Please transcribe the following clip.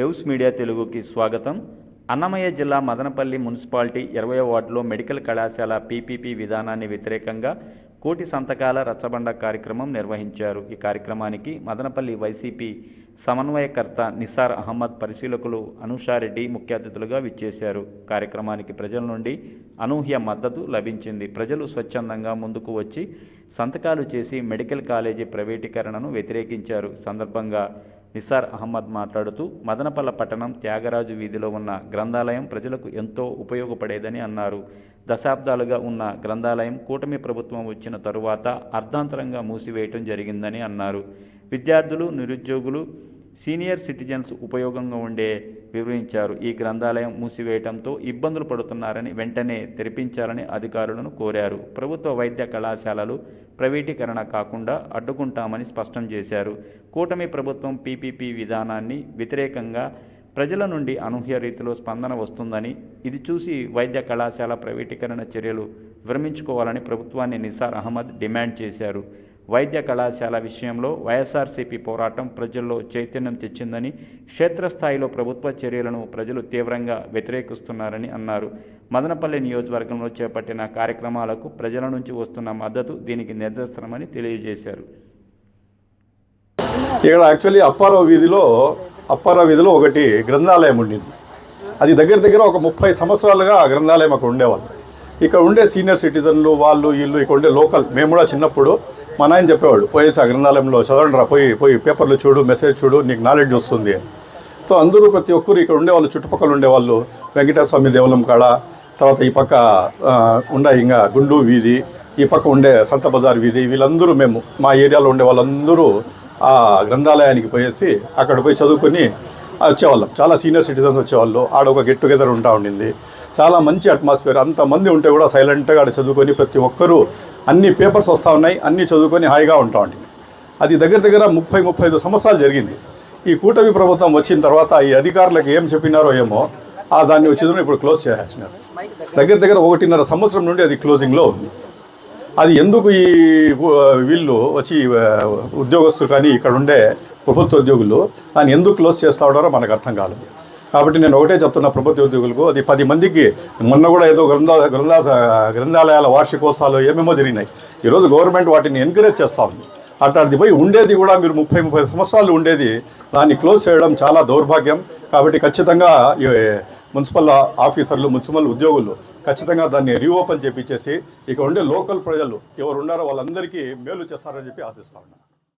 Waves media తెలుగుకి స్వాగతం. అన్నమయ్య జిల్లా మదనపల్లి మున్సిపాలిటీ 20వ వార్డులో మెడికల్ కళాశాల పీపీపీ విధానాన్ని వ్యతిరేకంగా కోటి సంతకాల రచ్చబండ కార్యక్రమం నిర్వహించారు. ఈ కార్యక్రమానికి మదనపల్లి వైసీపీ సమన్వయకర్త నిసార్ అహ్మద్, పరిశీలకులు అనూషారెడ్డి ముఖ్య అతిథులుగా విచ్చేశారు. కార్యక్రమానికి ప్రజల నుండి అనూహ్య మద్దతు లభించింది. ప్రజలు స్వచ్ఛందంగా ముందుకు వచ్చి సంతకాలు చేసి మెడికల్ కాలేజీ ప్రైవేటీకరణను వ్యతిరేకించారు. సందర్భంగా నిసార్ అహ్మద్ మాట్లాడుతూ మదనపల్లె పట్టణం త్యాగరాజు వీధిలో ఉన్న గ్రంథాలయం ప్రజలకు ఎంతో ఉపయోగపడేదని అన్నారు. దశాబ్దాలుగా ఉన్న గ్రంథాలయం కూటమి ప్రభుత్వం వచ్చిన తరువాత అర్ధాంతరంగా మూసివేయటం జరిగిందని అన్నారు. విద్యార్థులు, నిరుద్యోగులు, సీనియర్ సిటిజన్స్ ఉపయోగంగా ఉండే వివరించారు. ఈ గ్రంథాలయం మూసివేయడంతో ఇబ్బందులు పడుతున్నారని, వెంటనే తెరిపించాలని అధికారులను కోరారు. ప్రభుత్వ వైద్య కళాశాలలు ప్రైవేటీకరణ కాకుండా అడ్డుకుంటామని స్పష్టం చేశారు. కూటమి ప్రభుత్వం పీపీపీ విధానాన్ని వ్యతిరేకంగా ప్రజల నుండి అనూహ్య రీతిలో స్పందన వస్తుందని, ఇది చూసి వైద్య కళాశాల ప్రైవేటీకరణ చర్యలు విరమించుకోవాలని ప్రభుత్వాన్ని నిసార్ అహ్మద్ డిమాండ్ చేశారు. వైద్య కళాశాల విషయంలో వైఎస్ఆర్సీపీ పోరాటం ప్రజల్లో చైతన్యం తెచ్చిందని, క్షేత్రస్థాయిలో ప్రభుత్వ చర్యలను ప్రజలు తీవ్రంగా వ్యతిరేకిస్తున్నారని అన్నారు. మదనపల్లి నియోజకవర్గంలో చేపట్టిన కార్యక్రమాలకు ప్రజల నుంచి వస్తున్న మద్దతు దీనికి నిదర్శనమని తెలియజేశారు. ఇక్కడ యాక్చువల్లీ అప్పారావు వీధిలో ఒకటి గ్రంథాలయం ఉండింది. అది దగ్గర ఒక 30 సంవత్సరాలుగా ఆ గ్రంథాలయం అక్కడ ఉండేవాళ్ళు. ఇక్కడ ఉండే సీనియర్ సిటిజన్లు, వాళ్ళు వీళ్ళు ఇక్కడ ఉండే లోకల్, మేము కూడా చిన్నప్పుడు మా నాయన చెప్పేవాళ్ళు, పోయేసి ఆ గ్రంథాలయంలో చదవండి రా, పోయి పేపర్లు చూడు, మెసేజ్ చూడు, నీకు నాలెడ్జ్ వస్తుంది అని. సో అందరూ ప్రతి ఒక్కరు ఇక్కడ ఉండేవాళ్ళు, చుట్టుపక్కల ఉండేవాళ్ళు, వెంకటేశ్వర స్వామి దేవాలయం కాడ, తర్వాత ఈ పక్క ఉండే ఇంకా గుండు వీధి, ఈ పక్క ఉండే సంత బజార్ వీధి, వీళ్ళందరూ మేము మా ఏరియాలో ఉండే వాళ్ళందరూ ఆ గ్రంథాలయానికి పోయేసి అక్కడ పోయి చదువుకొని వచ్చేవాళ్ళం. చాలా సీనియర్ సిటిజన్స్ వచ్చేవాళ్ళు. ఆడ ఒక గెట్ టుగెదర్ ఉంటా ఉండింది. చాలా మంచి అట్మాస్ఫియర్. అంతమంది ఉంటే కూడా సైలెంట్గా ఆడ చదువుకొని ప్రతి ఒక్కరూ అన్ని పేపర్స్ వస్తూ ఉన్నాయి, అన్నీ చదువుకొని హాయిగా ఉంటా ఉంటుంది. అది దగ్గర 30-35 సంవత్సరాలు జరిగింది. ఈ కూటమి ప్రభుత్వం వచ్చిన తర్వాత ఈ అధికారులకు ఏం చెప్పినారో ఏమో దాన్ని వచ్చేదో ఇప్పుడు క్లోజ్ చేసేసినారు. దగ్గర 1.5 సంవత్సరం నుండి అది క్లోజింగ్లో ఉంది. అది ఎందుకు ఈ వీళ్ళు వచ్చి ఉద్యోగస్తులు కానీ ఇక్కడ ఉండే ప్రభుత్వ ఉద్యోగులు దాన్ని ఎందుకు క్లోజ్ చేస్తూ ఉన్నారో మనకు అర్థం కాలేదు. కాబట్టి నేను ఒకటే చెప్తున్నా ప్రభుత్వ ఉద్యోగులకు, అది 10 మందికి మొన్న కూడా ఏదో గ్రంథాలయాల వార్షికోత్సవాలు ఏమేమో జరిగినాయి. ఈరోజు గవర్నమెంట్ వాటిని ఎంకరేజ్ చేస్తూ ఉంది. అట్లాంటిది పోయి ఉండేది కూడా మీరు 30 సంవత్సరాలు ఉండేది దాన్ని క్లోజ్ చేయడం చాలా దౌర్భాగ్యం. కాబట్టి ఖచ్చితంగా మున్సిపల్ ఆఫీసర్లు, మున్సిపల్ ఉద్యోగులు ఖచ్చితంగా దాన్ని రీఓపెన్ చేపించేసి ఇక ఉండే లోకల్ ప్రజలు ఎవరు ఉన్నారో వాళ్ళందరికీ మేలు చేస్తారని చెప్పి ఆశిస్తా ఉన్నాను.